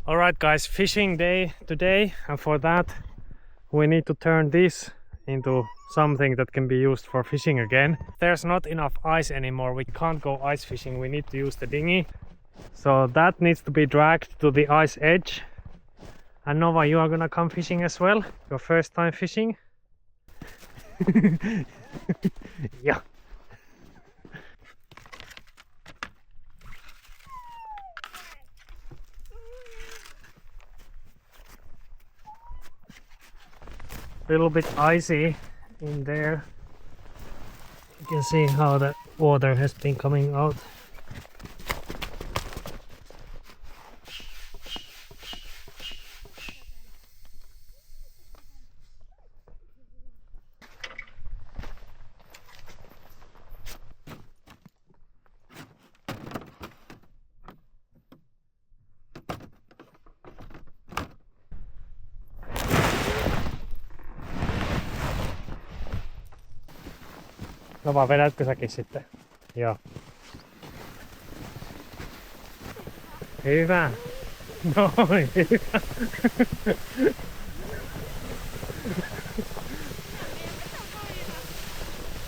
Alright guys, fishing day today, and for that we need to turn this into something that can be used for fishing again. There's not enough ice anymore, we can't go ice fishing, we need to use the dinghy. So that needs to be dragged to the ice edge. And Nova, you are gonna come fishing as well? Your first time fishing? Yeah. Little bit icy in there. You can see how the water has been coming out. No vaan vedätkö säkin sitten? Joo. Hyvä. Noin, hyvä.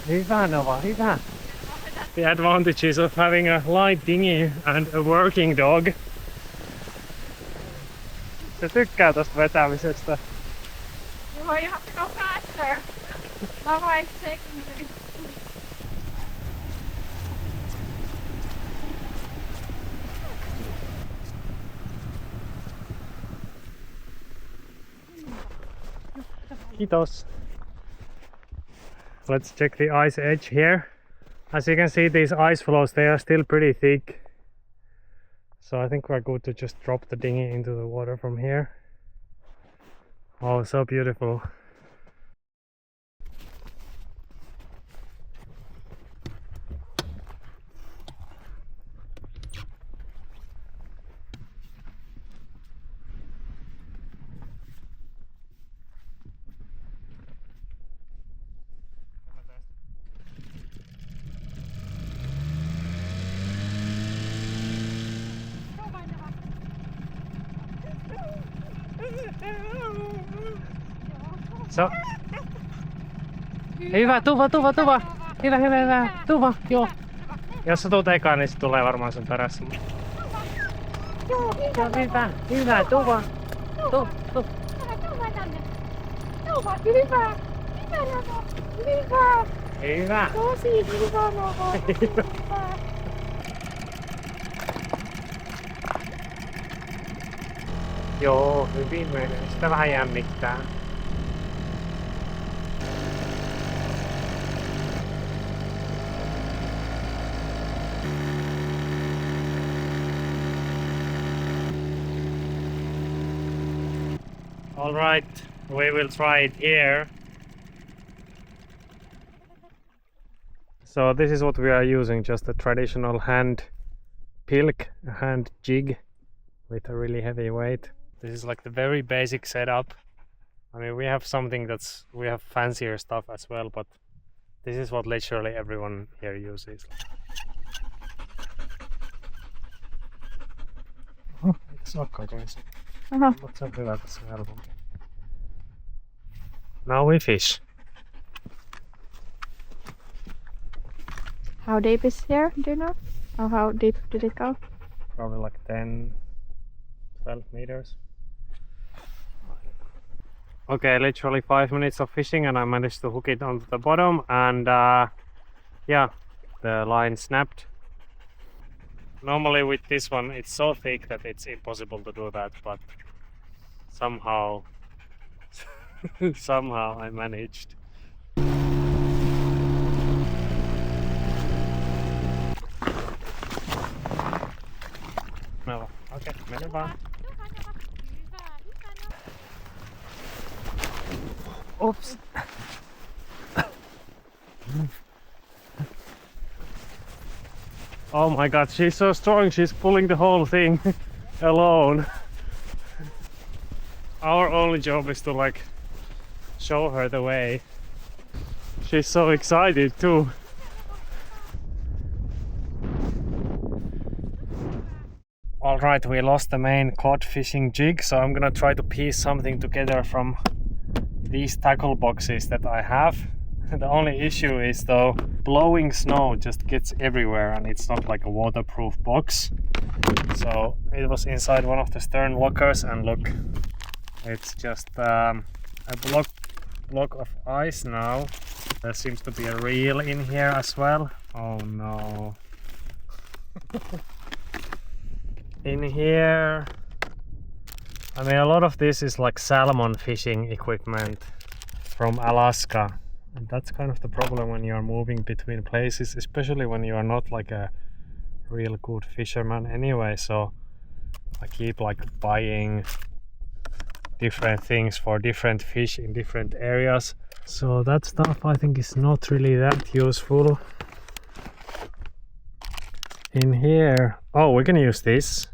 Hyvä Nova, hyvä. The advantages of having a light dinghy and a working dog. Se tykkää tosta vetämisestä. Well, you have to go faster. Otherwise, it's taking me. Kiitos. Let's check the ice edge here. As you can see, these ice floes, they are still pretty thick. So I think we're good to just drop the dinghy into the water from here. Oh, so beautiful. So. Hyvä, Tuva. Hyvä. Tuva, joo. Jos sä tuut ekaan, niin se tulee varmaan sun perässä. Joo, Hyvä, Tuva. Tuva tänne. Tuva, hyvä. Hyvä. Hyvä. Tosi hyvä, Nova. Hyvä. Joo, hyvin menee. Sitä vähän jännittää. All right, we will try it here. So this is what we are using, just a traditional hand pilk, a hand jig with a really heavy weight. This is like the very basic setup. I mean, we have fancier stuff as well, but this is what literally everyone here uses. Now we fish. How deep is here? Do you know? Or how deep did it go? Probably like 10, 12 meters. Okay, literally 5 minutes of fishing and I managed to hook it onto the bottom, and yeah, the line snapped. Normally with this one it's so thick that it's impossible to do that, but somehow I managed. No, okay, mene vaan. Oops. Oh my god, she's so strong, she's pulling the whole thing alone. Our only job is to like show her the way. She's so excited too. Alright, we lost the main cod fishing jig, so I'm gonna try to piece something together from these tackle boxes that I have. The only issue is though, blowing snow just gets everywhere and it's not like a waterproof box. So it was inside one of the stern lockers, and look, it's just a block of ice now. There seems to be a reel in here as well. Oh no. In here, I mean, a lot of this is like salmon fishing equipment from Alaska, and that's kind of the problem when you are moving between places, especially when you are not like a real good fisherman anyway. So I keep like buying different things for different fish in different areas, so that stuff I think is not really that useful. In here, oh, we can use this.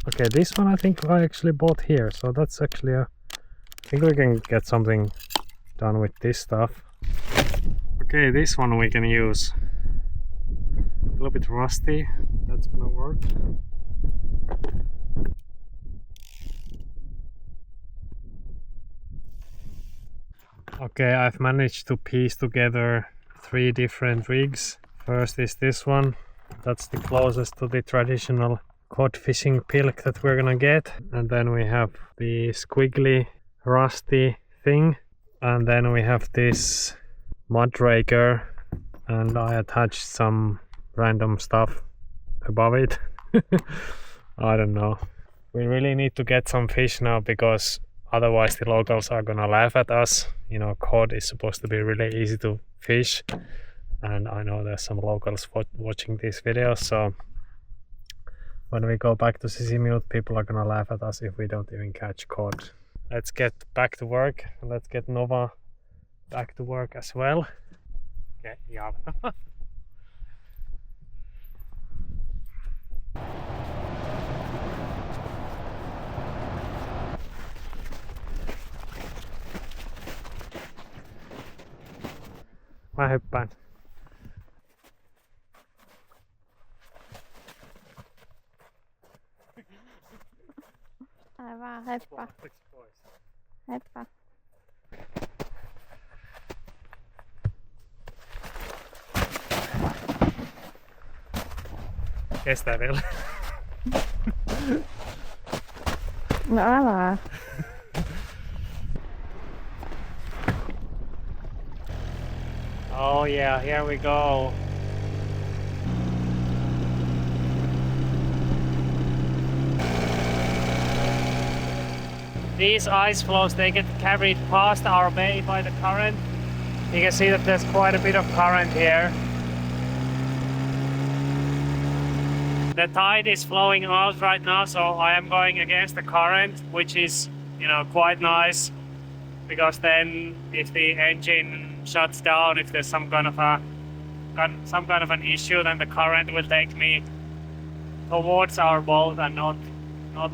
Okay, this one I think I actually bought here, so that's actually I think we can get something done with this stuff. Okay, this one we can use. A little bit rusty, that's gonna work. Okay, I've managed to piece together 3 different rigs. First is this one. That's the closest to the traditional cod fishing pilk that we're gonna get. And then we have the squiggly rusty thing. And then we have this mud raker. And I attached some random stuff above it. I don't know. We really need to get some fish now, because otherwise the locals are gonna laugh at us. You know, cod is supposed to be really easy to fish. And I know there's some locals watching these videos, so when we go back to Sisimute, people are gonna laugh at us if we don't even catch cod. Let's get back to work, and let's get Nova back to work as well. Okay, yeah. Mä hyppään. Aivan, heippa. Heippa. Kestää vielä. No älä. Oh yeah, here we go. These ice floes, they get carried past our bay by the current. You can see that there's quite a bit of current here. The tide is flowing out right now, so I am going against the current, which is, you know, quite nice, because then if the engine shuts down, if there's some kind of an issue, then the current will take me towards our boat and not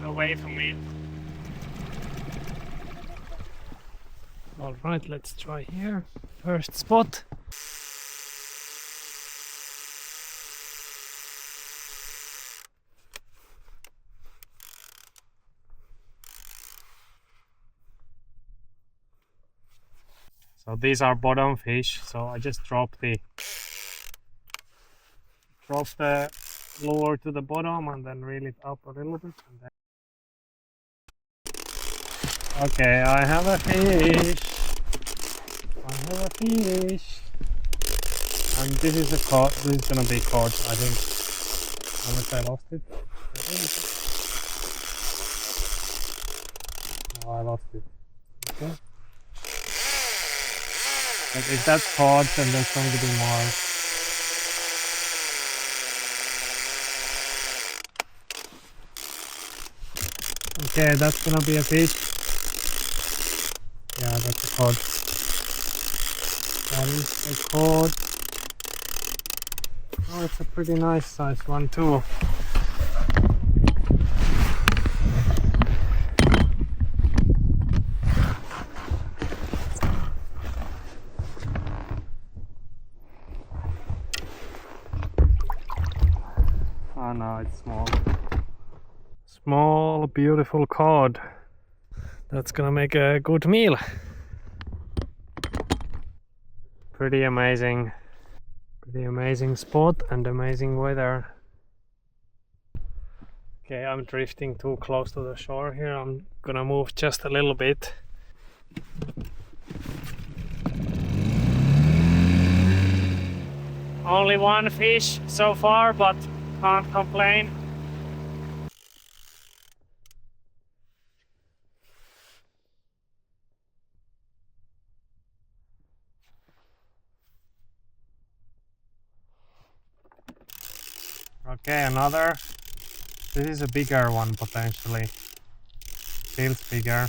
away from it. All right, let's try here. First spot. So these are bottom fish, so I just drop the lure to the bottom and then reel it up a little bit. And then... Okay, I have a fish. And this is a cod. This is gonna be cod, I think. Unless I lost it. Oh, I lost it. Okay. But if that's cod, then there's going to be more. Okay, that's gonna be a fish. Yeah, that's a cod. That is a cod. Oh, it's a pretty nice size one too. Oh no, it's small. Small, beautiful cod. That's gonna make a good meal. Pretty amazing spot and amazing weather. Okay, I'm drifting too close to the shore here. I'm gonna move just a little bit. Only one fish so far, but can't complain. Okay, another. This is a bigger one potentially. Feels bigger.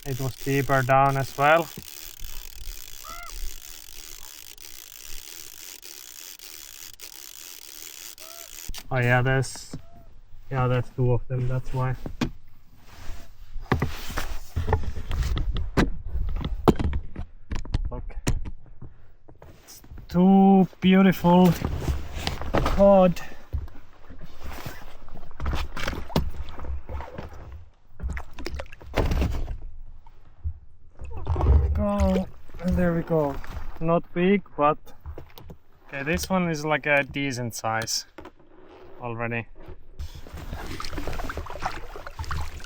It was deeper down as well. Oh yeah, there's two of them, that's why. Look. It's two beautiful cod. Go, and there we go. Not big, but okay, this one is like a decent size already.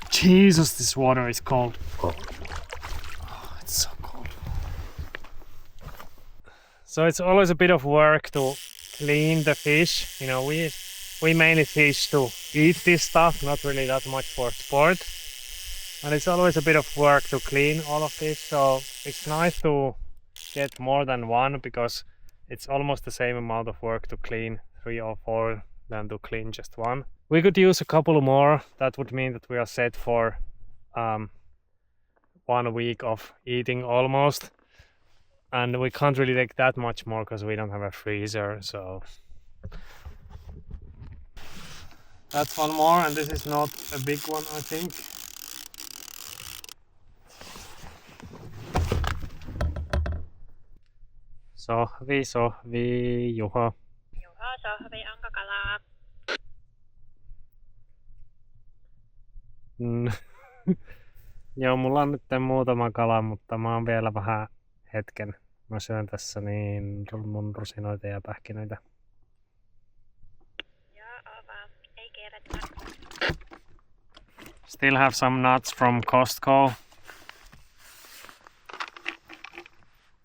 Jesus, this water is cold. Oh, it's so cold. So it's always a bit of work to clean the fish. You know, we mainly fish to eat this stuff, not really that much for sport. And it's always a bit of work to clean all of this, so it's nice to get more than one, because it's almost the same amount of work to clean 3 or 4 than to clean just one. We could use a couple more. That would mean that we are set for 1 week of eating almost, and we can't really take that much more because we don't have a freezer. So that's one more, and this is not a big one, I think. Sohvi, Juha. Juha, sohvi, onko kalaa? Joo, mulla on nyt muutama kala, mutta mä oon vielä vähän hetken. Mä syön tässä niin mun rusinoita ja pähkinöitä. Joo, vaan. Ei kerätä. Still have some nuts from Costco.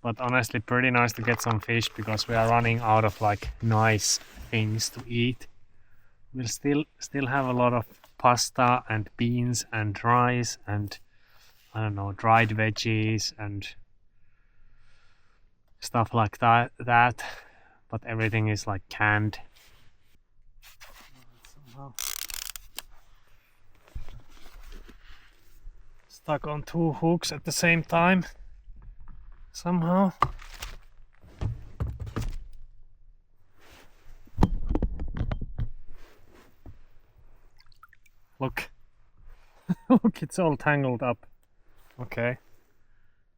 But honestly, pretty nice to get some fish, because we are running out of like nice things to eat. We'll still have a lot of pasta and beans and rice and I don't know, dried veggies and stuff like that, but everything is like canned. Somehow stuck on 2 hooks at the same time. Somehow. Look. Look, it's all tangled up. Okay.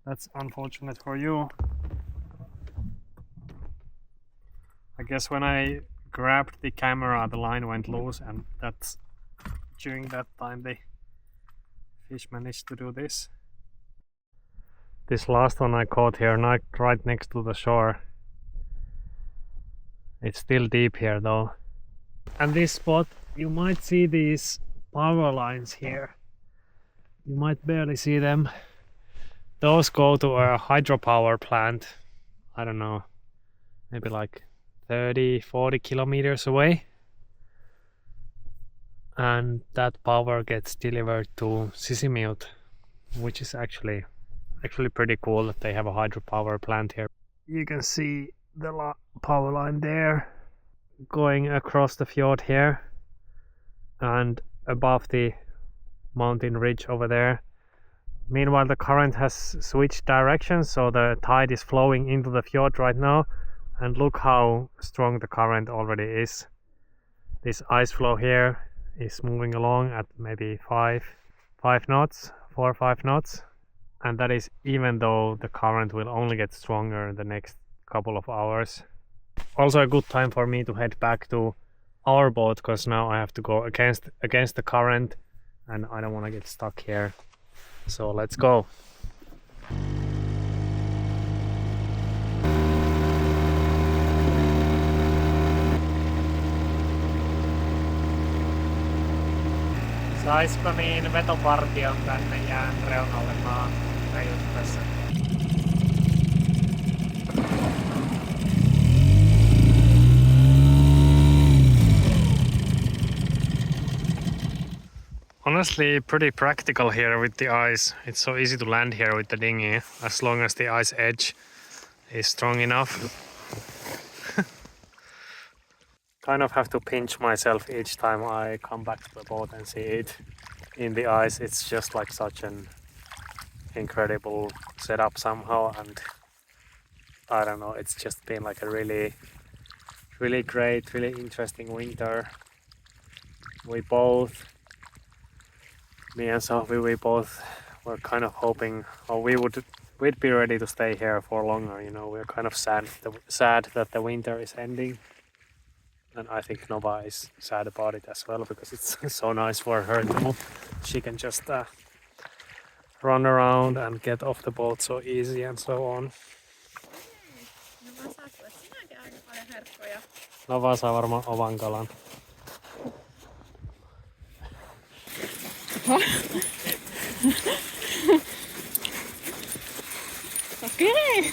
That's unfortunate for you. I guess when I grabbed the camera, the line went loose, and that's during that time the fish managed to do this. This last one I caught here, right next to the shore. It's still deep here though. And this spot, you might see these power lines here. You might barely see them. Those go to a hydropower plant. I don't know, maybe like 30-40 kilometers away. And that power gets delivered to Sisimiut, which is actually pretty cool that they have a hydropower plant here. You can see the power line there going across the fjord here and above the mountain ridge over there. Meanwhile, the current has switched directions, so the tide is flowing into the fjord right now, and look how strong the current already is. This ice flow here is moving along at maybe 4 or 5 knots. And that is even though the current will only get stronger in the next couple of hours. Also a good time for me to head back to our boat, because now I have to go against the current and I don't want to get stuck here. So let's go. Saispa niin vetopartion tänne jään reunalle maan tässä. Honestly, pretty practical here with the ice. It's so easy to land here with the dinghy, as long as the ice edge is strong enough. Kind of have to pinch myself each time I come back to the boat and see it in the ice. It's just like such an incredible setup somehow, and I don't know, it's just been like a really great, really interesting winter. Me and Sophie, we both were kind of hoping, or we'd be ready to stay here for longer. You know, we're kind of sad that the winter is ending, and I think Nova is sad about it as well, because it's so nice for her too. She can just run around and get off the boat so easy and so on. Nova saa varmaan ovan kalan. Okei.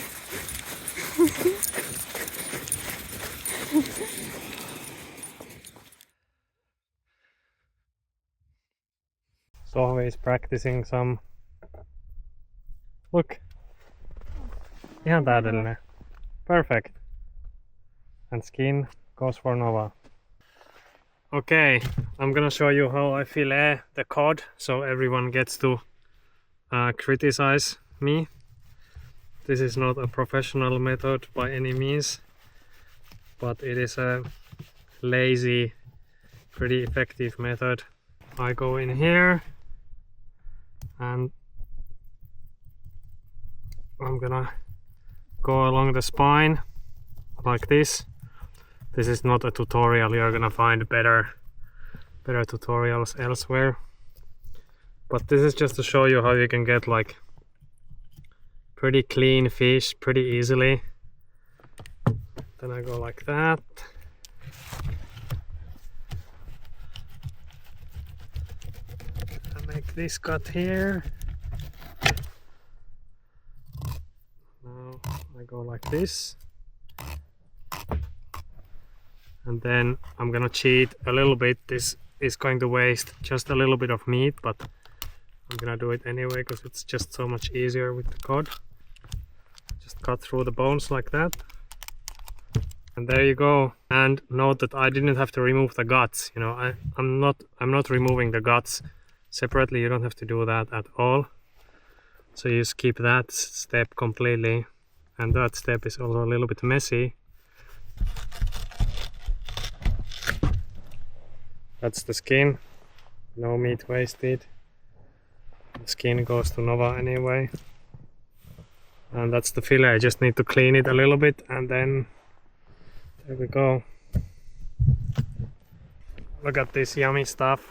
Sohvi is practicing some. Look. Ihan täydellinen. Perfect. And skin goes for Nova. Okay, I'm gonna show you how I fillet the cod, so everyone gets to criticize me. This is not a professional method by any means, but it is a lazy, pretty effective method. I go in here and I'm gonna go along the spine like this. This is not a tutorial, you're gonna find better tutorials elsewhere. But this is just to show you how you can get like pretty clean fish pretty easily. Then I go like that. I make this cut here. Now I go like this. And then I'm gonna cheat a little bit. This is going to waste just a little bit of meat, but I'm gonna do it anyway because it's just so much easier with the cod. Just cut through the bones like that. And there you go. And note that I didn't have to remove the guts. You know, I'm not removing the guts separately. You don't have to do that at all. So you skip that step completely. And that step is also a little bit messy. That's the skin, no meat wasted. The skin goes to Nova anyway. And that's the fillet, I just need to clean it a little bit and then there we go. Look at this yummy stuff.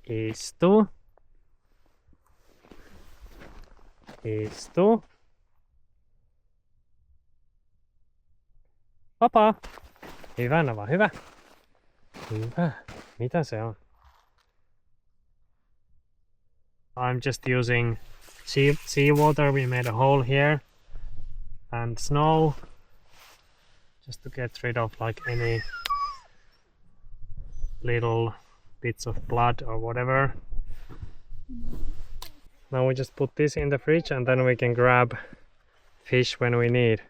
Istu. Istu. Papa. Hyvä Nova, hyvä. Hyvä. Mitä se on? I'm just using seawater. We made a hole here. And snow. Just to get rid of like any little bits of blood or whatever. Now we just put this in the fridge and then we can grab fish when we need.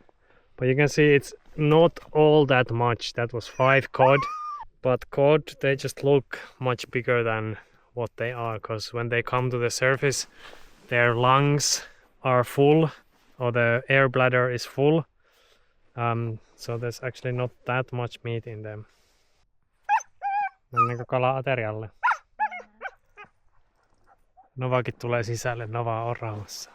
But you can see it's not all that much. That was 5 cod. But cod, they just look much bigger than what they are, because when they come to the surface, their lungs are full, or the air bladder is full. So there's actually not that much meat in them. Mennäänkö kala aterialle? Novakin tulee sisälle, Nova on rauhassa.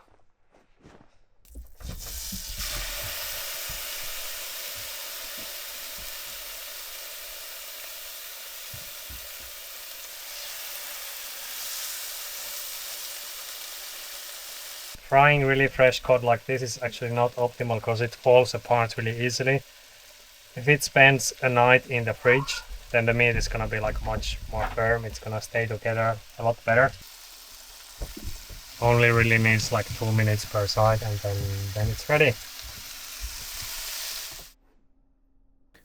Frying really fresh cod like this is actually not optimal because it falls apart really easily. If it spends a night in the fridge, then the meat is gonna be like much more firm. It's gonna stay together a lot better. Only really needs like 2 minutes per side, and then it's ready.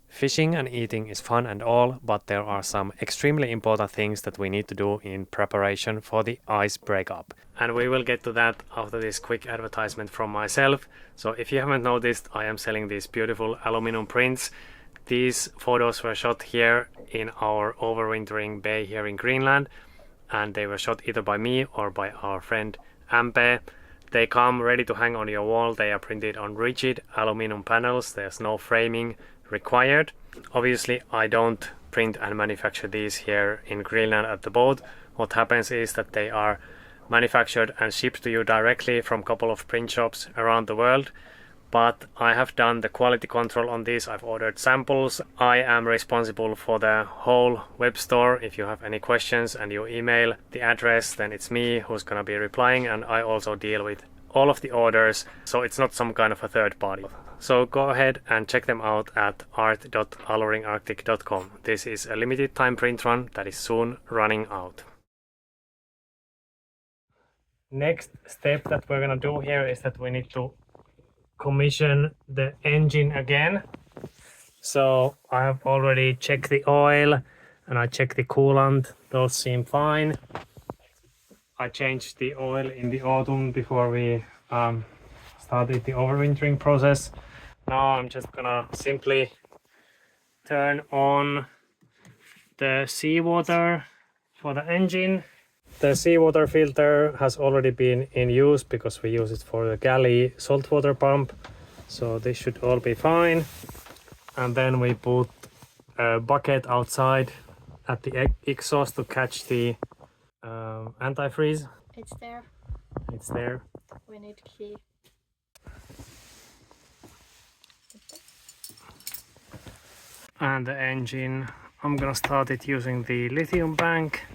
Fishing and eating is fun and all, but there are some extremely important things that we need to do in preparation for the ice breakup. And we will get to that after this quick advertisement from myself. So if you haven't noticed, I am selling these beautiful aluminum prints. These photos were shot here in our overwintering bay here in Greenland, and they were shot either by me or by our friend Ampe. They come ready to hang on your wall. They are printed on rigid aluminum panels. There's no framing required. Obviously, I don't print and manufacture these here in Greenland at the boat. What happens is that they are manufactured and shipped to you directly from a couple of print shops around the world. But I have done the quality control on these. I've ordered samples. I am responsible for the whole web store. If you have any questions and you email the address, then it's me who's gonna be replying, and I also deal with all of the orders, so it's not some kind of a third party. So go ahead and check them out at art.aluringarctic.com. This is a limited time print run that is soon running out. Next step that we're gonna do here is that we need to commission the engine again. So I have already checked the oil and I checked the coolant. Those seem fine. I changed the oil in the autumn before we started the overwintering process. Now I'm just gonna simply turn on the seawater for the engine. The seawater filter has already been in use because we use it for the galley saltwater pump, so this should all be fine. And then we put a bucket outside at the exhaust to catch the antifreeze. It's there. It's there. We need key. And the engine, I'm gonna start it using the lithium bank.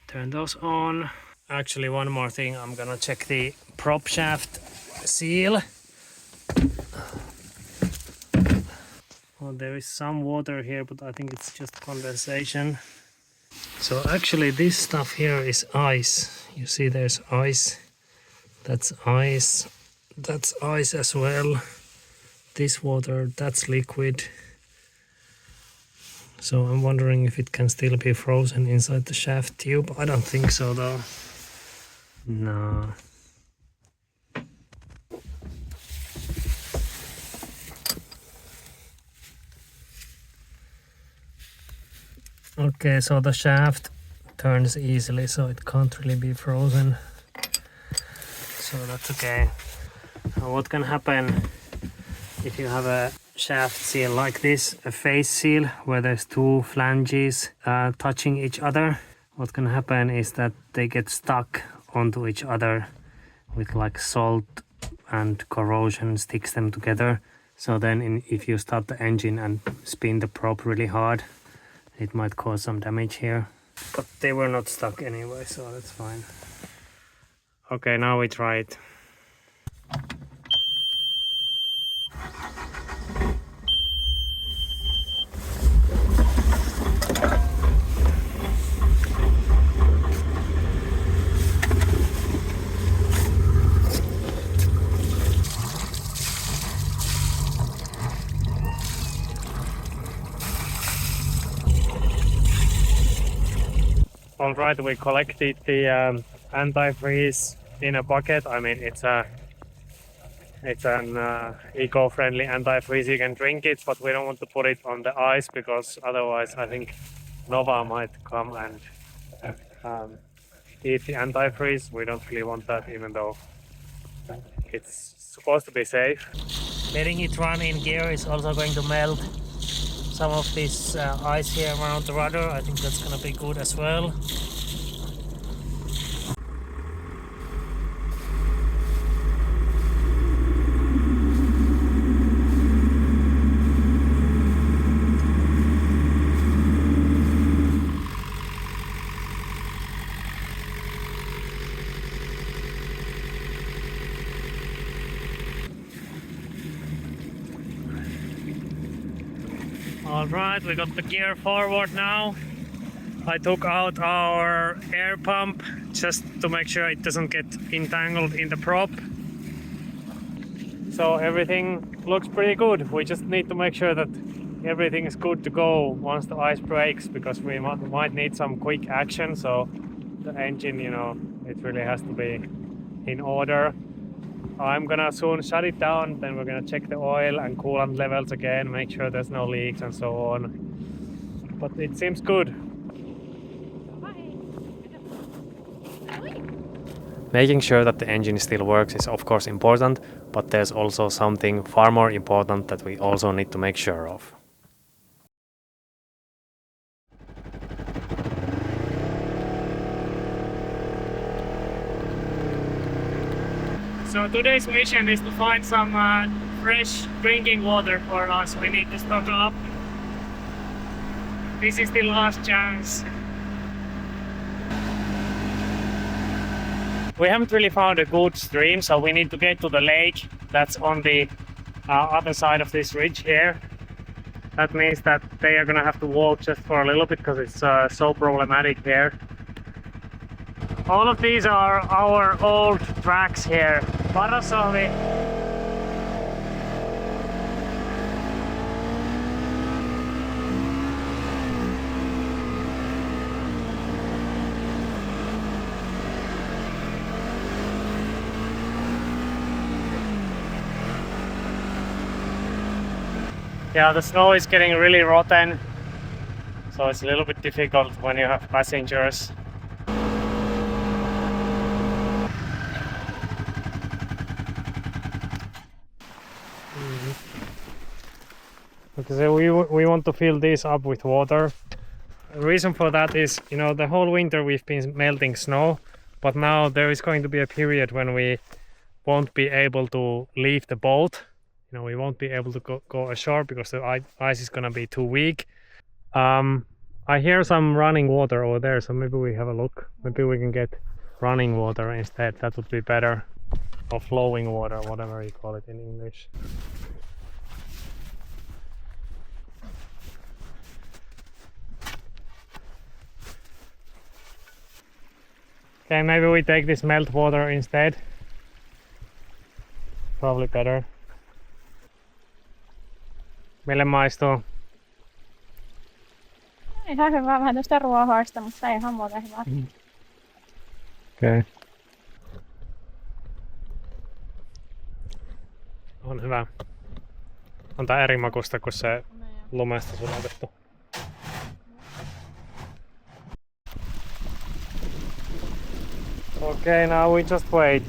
Turn those on. Actually, one more thing, I'm gonna check the prop shaft seal. Well, there is some water here, but I think it's just condensation. So actually this stuff here is ice. You see there's ice. That's ice. That's ice as well. This water, that's liquid. So I'm wondering if it can still be frozen inside the shaft tube. I don't think so though. No. Okay, so the shaft turns easily, so it can't really be frozen. So that's okay. Now what can happen if you have a shaft seal like this, a face seal where there's two flanges touching each other? What can happen is that they get stuck onto each other with like salt, and corrosion sticks them together. So then if you start the engine and spin the prop really hard, it might cause some damage here. But they were not stuck anyway, so that's fine. Okay, now we try it. Alright, we collected the antifreeze in a bucket. I mean, it's an eco-friendly antifreeze. You can drink it, but we don't want to put it on the ice because otherwise I think Nova might come and eat the antifreeze. We don't really want that, even though it's supposed to be safe. Letting it run in gear is also going to melt some of this ice here around the rudder. I think that's gonna be good as well. Alright, we got the gear forward now. I took out our air pump just to make sure it doesn't get entangled in the prop. So everything looks pretty good. We just need to make sure that everything is good to go once the ice breaks, because we might need some quick action. So the engine, you know, it really has to be in order. I'm gonna soon shut it down, then we're gonna check the oil and coolant levels again, make sure there's no leaks and so on. But it seems good. Making sure that the engine still works is of course important, but there's also something far more important that we also need to make sure of. So today's mission is to find some fresh drinking water for us. We need to stock up. This is the last chance. We haven't really found a good stream, so we need to get to the lake that's on the other side of this ridge here. That means that they are gonna have to walk just for a little bit because it's so problematic here. All of these are our old tracks here. Parasovi. Yeah, the snow is getting really rotten, so it's a little bit difficult when you have passengers. Because we want to fill these up with water. The reason for that is, you know, the whole winter we've been melting snow, but now there is going to be a period when we won't be able to leave the boat. You know, we won't be able to go ashore because the ice is gonna be too weak. I hear some running water over there, so maybe we have a look. Maybe we can get running water instead. That would be better. Or flowing water, whatever you call it in English. Okay, maybe we take this melt water instead. Probably better. Mille maistuu? Ihan hyvää, vähän tästä ruohoista, mutta ei ihan muuten hyvää. Okei. On hyvä. On tää eri makusta kuin se lumesta sulatettu. Okay, now we just wait.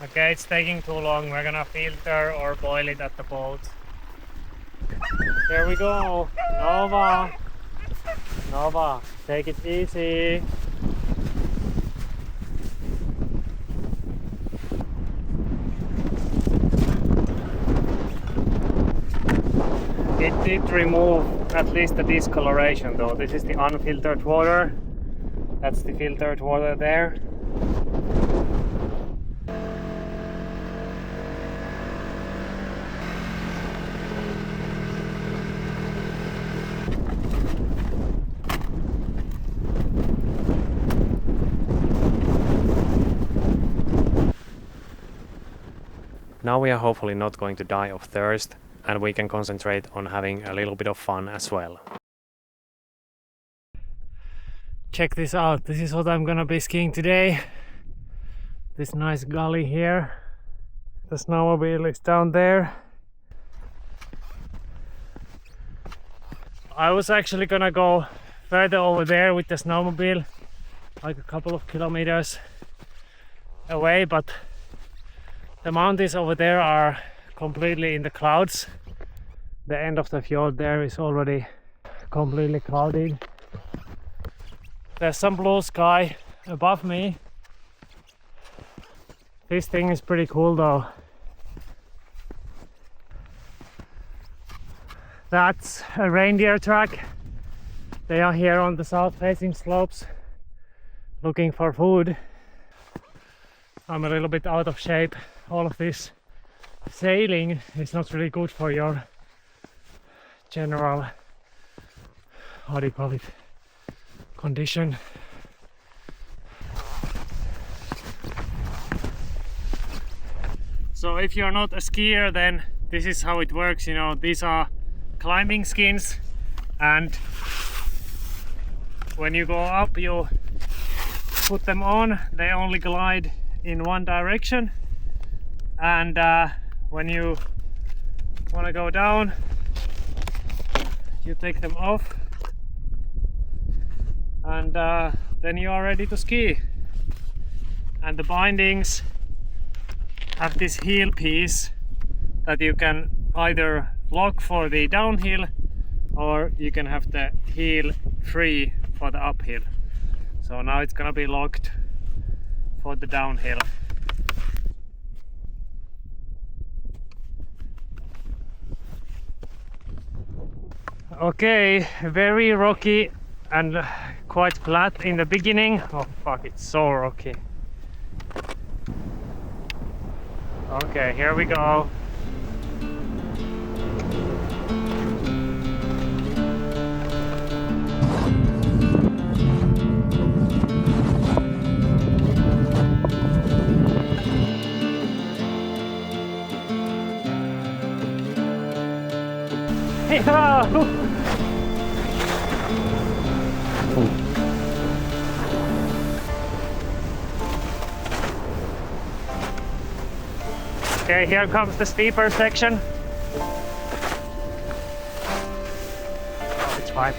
Okay, it's taking too long. We're gonna filter or boil it at the boat. There we go. Nova. Nova, take it easy. It did remove at least the discoloration though. This is the unfiltered water. That's the filtered water there. Now we are hopefully not going to die of thirst, and we can concentrate on having a little bit of fun as well. Check this out. This is what I'm gonna be skiing today. This nice gully here. The snowmobile is down there. I was actually gonna go further over there with the snowmobile, like a couple of kilometers away, but the mountains over there are completely in the clouds. The end of the fjord there is already completely clouded. There's some blue sky above me. This thing is pretty cool though. That's a reindeer track. They are here on the south facing slopes looking for food. I'm a little bit out of shape. All of this sailing is not really good for your general, how do you call it, condition. So if you're not a skier, then this is how it works. You know, these are climbing skins, and when you go up you put them on. They only glide in one direction, and when you want to go down you take them off, and then you are ready to ski. And the bindings have this heel piece that you can either lock for the downhill, or you can have the heel free for the uphill. So now it's gonna be locked for the downhill. Okay, very rocky and quite flat in the beginning. Oh fuck, it's so rocky. Okay, here we go. Okay, here comes the steeper section. Oh, it's fine.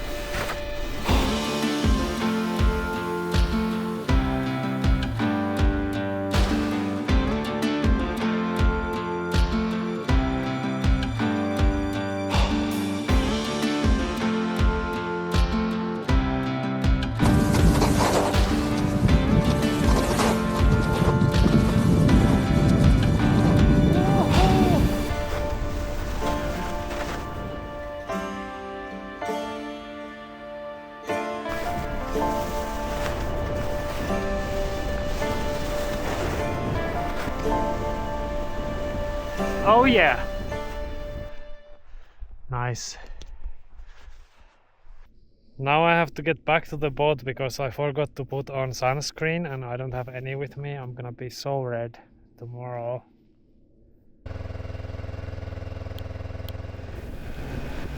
Oh yeah! Nice. Now I have to get back to the boat because I forgot to put on sunscreen and I don't have any with me. I'm gonna be so red tomorrow.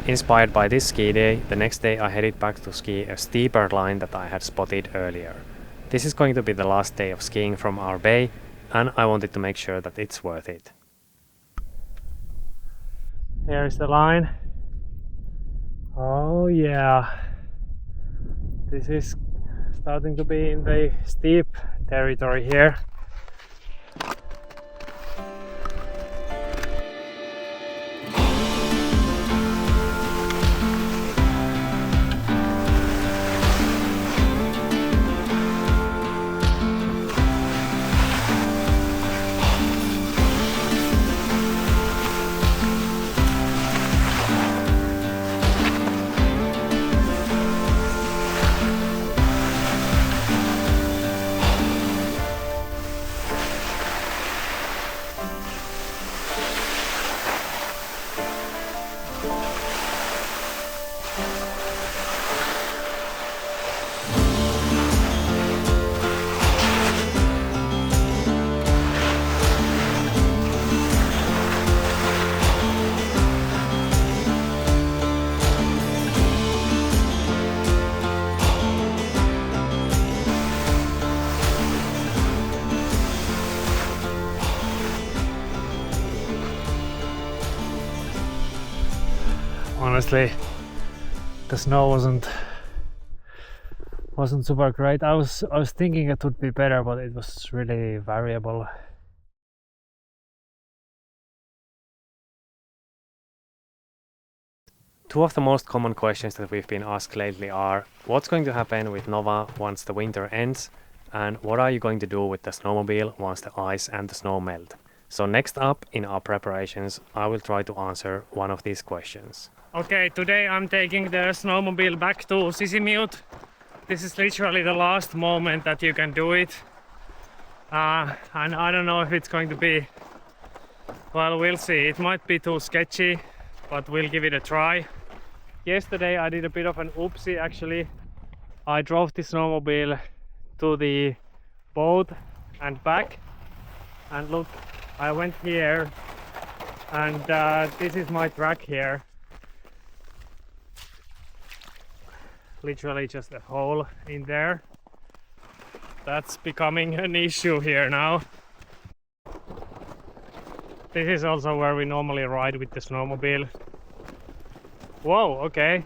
Inspired by this ski day, the next day I headed back to ski a steeper line that I had spotted earlier. This is going to be the last day of skiing from our bay, and I wanted to make sure that it's worth it. Here is the line. Oh yeah. This is starting to be in the steep territory here. Honestly, the snow wasn't super great. I was thinking it would be better, but it was really variable. Two of the most common questions that we've been asked lately are: what's going to happen with Nova once the winter ends, and what are you going to do with the snowmobile once the ice and the snow melt? So next up in our preparations, I will try to answer one of these questions. Okay, today I'm taking the snowmobile back to Sisimiut. This is literally the last moment that you can do it. And I don't know if it's going to be, well, we'll see. It might be too sketchy, but we'll give it a try. Yesterday I did a bit of an oopsie actually. I drove the snowmobile to the boat and back. And look, I went here and this is my track here. Literally just a hole in there. That's becoming an issue here now. This is also where we normally ride with the snowmobile. Whoa, okay.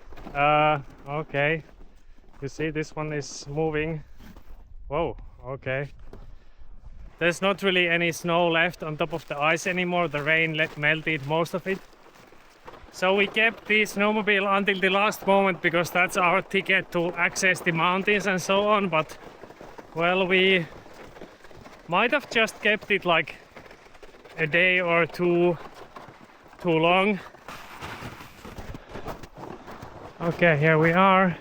Okay. You see, this one is moving. Whoa, okay. There's not really any snow left on top of the ice anymore. The rain melted most of it. So we kept the snowmobile until the last moment because that's our ticket to access the mountains and so on. But well, we might have just kept it like a day or two too long. Okay, here we are.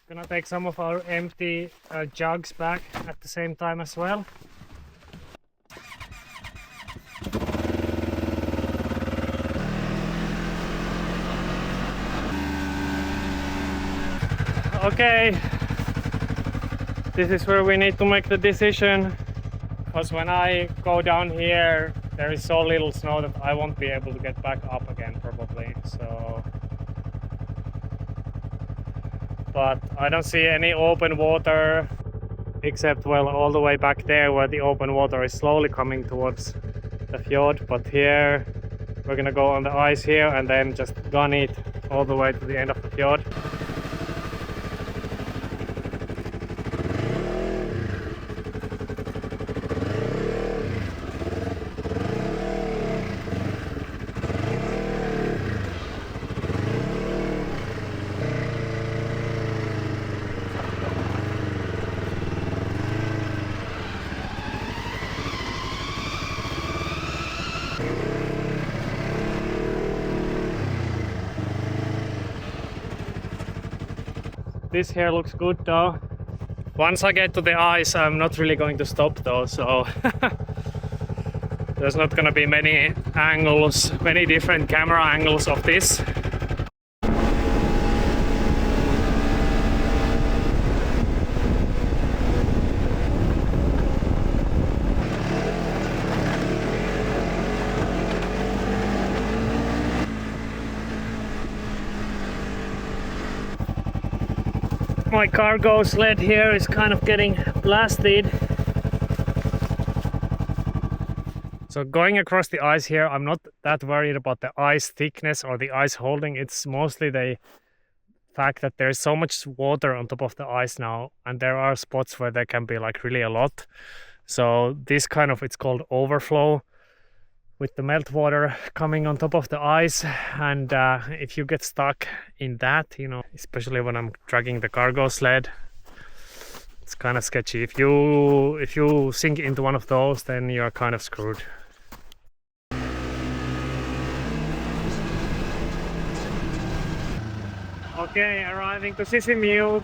Gonna take some of our empty jugs back at the same time as well. Okay, this is where we need to make the decision, because when I go down here there is so little snow that I won't be able to get back up again probably, so but I don't see any open water except, well, all the way back there where the open water is slowly coming towards the fjord. But here we're gonna go on the ice here and then just gun it all the way to the end of the fjord. This here looks good though. Once I get to the ice, I'm not really going to stop though, so there's not gonna be many angles, many different camera angles of this. My cargo sled here is kind of getting blasted. So going across the ice here, I'm not that worried about the ice thickness or the ice holding. It's mostly the fact that there's so much water on top of the ice now, and there are spots where there can be like really a lot. So this kind of, it's called overflow, with the meltwater coming on top of the ice, and if you get stuck in that, you know, especially when I'm dragging the cargo sled, it's kind of sketchy. If you sink into one of those, then you're kind of screwed. Okay, arriving to Sisimiut.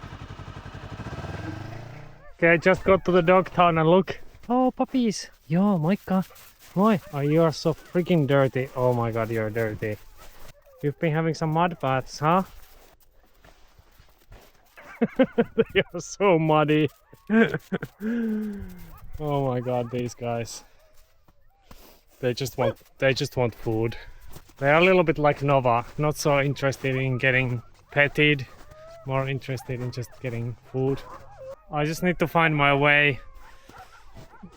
Okay, just got to the dog town and look. Oh, puppies! Yo, Moikka! Why? Oh, you are so freaking dirty. Oh my god, you're dirty. You've been having some mud baths, huh? They are so muddy. Oh my god, these guys. They just want food. They are a little bit like Nova, not so interested in getting petted, more interested in just getting food. I just need to find my way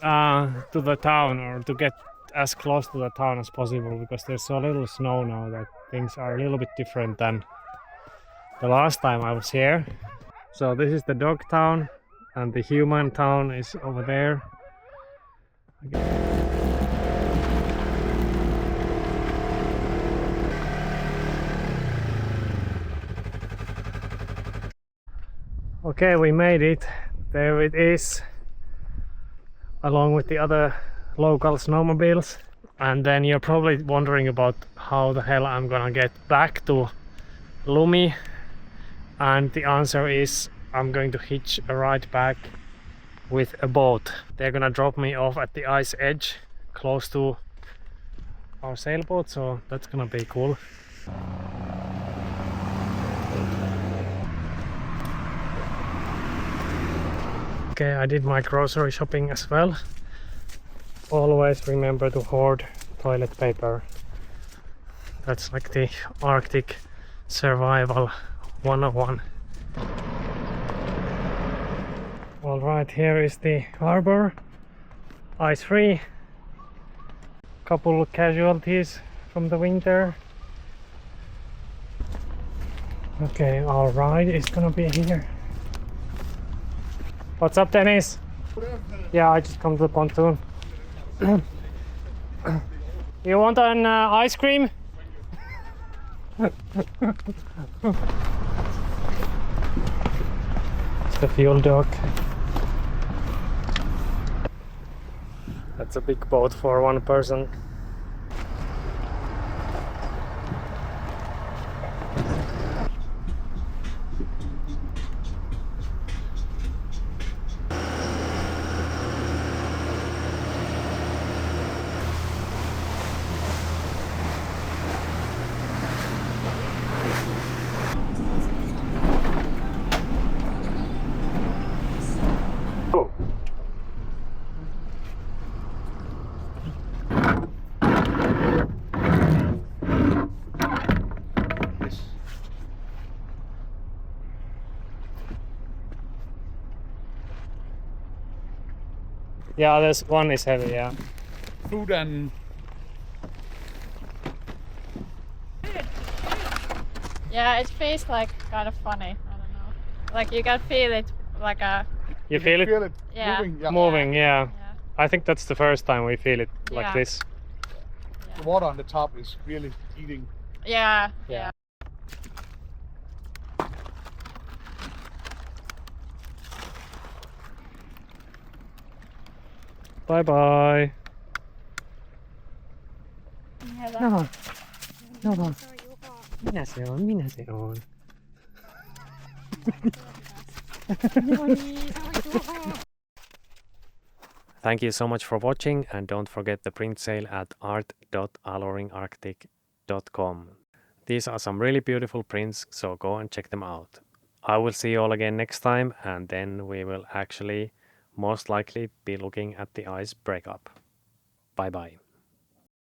to the town, or to get as close to the town as possible, because there's so little snow now that things are a little bit different than the last time I was here. So this is the dog town and the human town is over there. Okay, we made it. There it is, along with the other local snowmobiles. And then you're probably wondering about how the hell I'm gonna get back to Lumi. And the answer is I'm going to hitch a ride back with a boat. They're gonna drop me off at the ice edge close to our sailboat, so that's gonna be cool. Okay, I did my grocery shopping as well. Always remember to hoard toilet paper. That's like the Arctic survival 101. Alright, here is the harbor. Ice free. Couple of casualties from the winter. Okay, our ride is gonna be here. What's up, Dennis? Yeah, I just come to the pontoon. You want an ice cream? It's the fuel dock. That's a big boat for one person. Yeah, this one is heavy, yeah. Food and Yeah, it feels like kind of funny. I don't know. Like you can feel it like a. You feel it Yeah. moving. Yeah. moving, yeah. Yeah. I think that's the first time we feel it like Yeah. this. The water on the top is really eating. Yeah. Yeah. Yeah. Bye bye. No. No. Minä se on, minä se on. Thank you so much for watching, and don't forget the print sale at art.alluringarctic.com. These are some really beautiful prints, so go and check them out. I will see you all again next time, and then we will actually most likely be looking at the ice breakup. Bye bye.